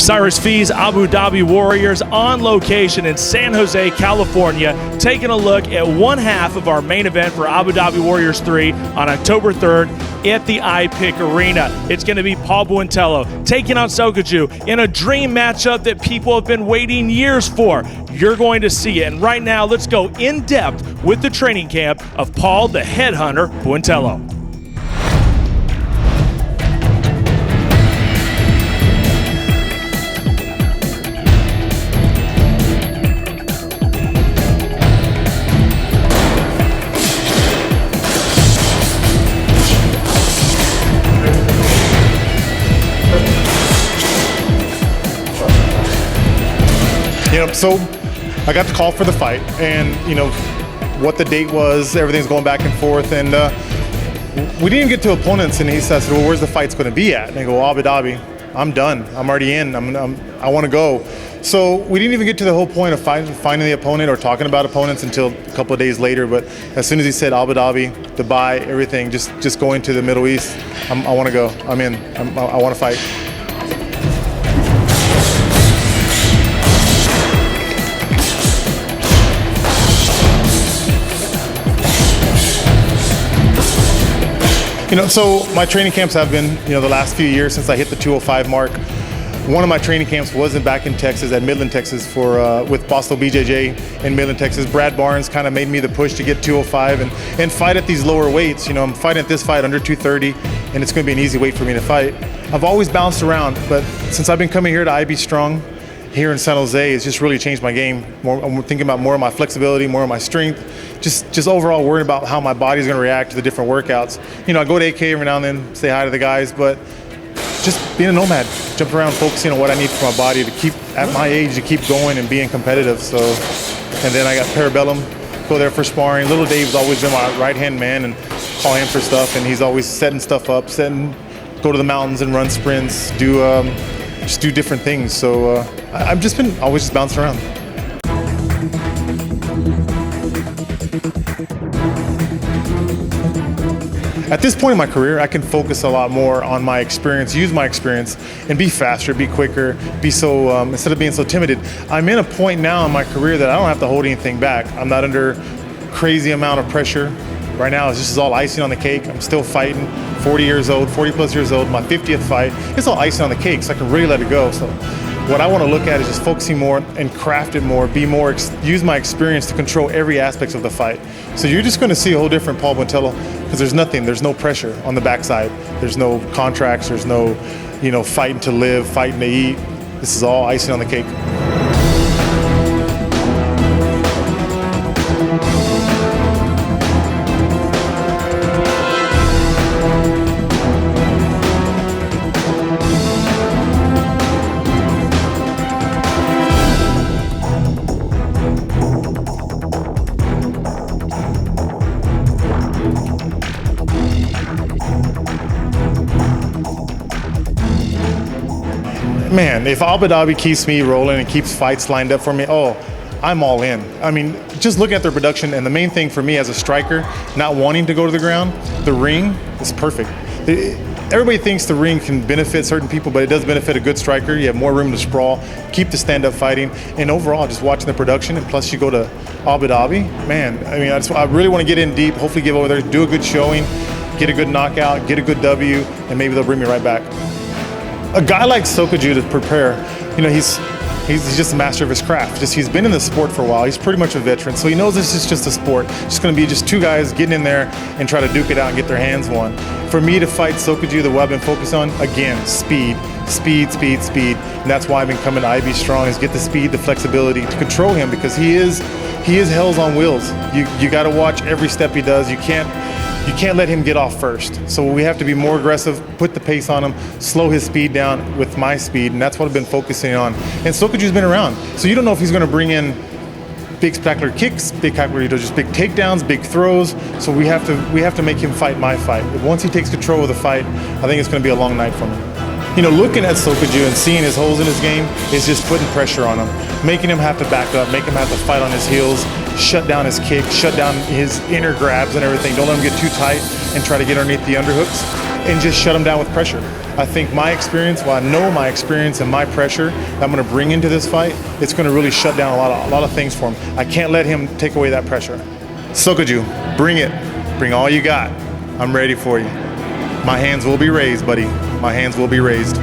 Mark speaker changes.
Speaker 1: Cyrus Fee's Abu Dhabi Warriors on location in San Jose, California, taking a look at one half of our main event for Abu Dhabi Warriors 3 on October 3rd at the iPick Arena. It's going to be Paul Buentello taking on Sokoudjou in a dream matchup that people have been waiting years for. You're going to see it. And right now, let's go in depth with the training camp of Paul the Headhunter Buentello.
Speaker 2: So I got the call for the fight, and what the date was, everything's going back and forth, and we didn't even get to opponents. And he says, "Well, where's the fight's going to be at?" And I go, "Abu Dhabi. I'm done. I'm already in. I want to go." So we didn't even get to the whole point of finding the opponent or talking about opponents until a couple of days later. But as soon as he said Abu Dhabi, Dubai, everything, just going to the Middle East, I want to go. I'm in. I want to fight. So my training camps have been, the last few years since I hit the 205 mark. One of my training camps was back in Texas, at Midland, Texas, with Boston BJJ in Midland, Texas. Brad Barnes kind of made me the push to get 205 and fight at these lower weights. I'm fighting at this fight under 230, and it's going to be an easy weight for me to fight. I've always bounced around, but since I've been coming here to IB Strong here in San Jose, it's just really changed my game. I'm thinking about more of my flexibility, more of my strength, just overall worrying about how my body's going to react to the different workouts. I go to AK every now and then, say hi to the guys, but just being a nomad, jumping around, focusing on what I need for my body to keep, at my age, to keep going and being competitive. So, and then I got Parabellum, go there for sparring. Little Dave's always been my right-hand man, and call him for stuff, and he's always setting stuff up, go to the mountains and run sprints, just do different things. So I've just been always just bouncing around. At this point in my career, I can focus a lot more on my experience, use my experience, and be faster, be quicker, be so, instead of being so timid. I'm in a point now in my career that I don't have to hold anything back. I'm not under crazy amount of pressure. Right now, this is all icing on the cake. I'm still fighting, 40 plus years old, my 50th fight. It's all icing on the cake, so I can really let it go. So what I want to look at is just focusing more and craft it more, use my experience to control every aspect of the fight. So you're just going to see a whole different Paul Buentello, because there's no pressure on the backside. There's no contracts, there's no, fighting to live, fighting to eat. This is all icing on the cake. Man, if Abu Dhabi keeps me rolling and keeps fights lined up for me, I'm all in. I mean, just looking at their production, and the main thing for me as a striker, not wanting to go to the ground, the ring is perfect. Everybody thinks the ring can benefit certain people, but it does benefit a good striker. You have more room to sprawl, keep the stand-up fighting, and overall, just watching the production, and plus you go to Abu Dhabi, man, I mean, I really want to get in deep, hopefully get over there, do a good showing, get a good knockout, get a good W, and maybe they'll bring me right back. A guy like Sokoudjou to prepare, he's just a master of his craft. He's been in the sport for a while. He's pretty much a veteran, so he knows this is just a sport. It's going to be just two guys getting in there and try to duke it out and get their hands won. For me to fight Sokoudjou, the way I've been focused on, again, speed. And that's why I've been coming to IB Strong, is get the speed, the flexibility to control him, because he is hell's on wheels. You got to watch every step he does. You can't let him get off first. So we have to be more aggressive, put the pace on him, slow his speed down with my speed, and that's what I've been focusing on. And Sokoudjou's been around, so you don't know if he's going to bring in big spectacular kicks, just big takedowns, big throws. So we have to make him fight my fight. Once he takes control of the fight, I think it's going to be a long night for him. Looking at Sokoudjou and seeing his holes in his game is just putting pressure on him, making him have to back up, making him have to fight on his heels, shut down his kick, shut down his inner grabs and everything. Don't let him get too tight and try to get underneath the underhooks. and just shut him down with pressure. I think my experience, well, I know my experience and my pressure that I'm going to bring into this fight, it's going to really shut down a lot of things for him. I can't let him take away that pressure. Sokoudjou, bring it. Bring all you got. I'm ready for you. My hands will be raised, buddy. My hands will be raised.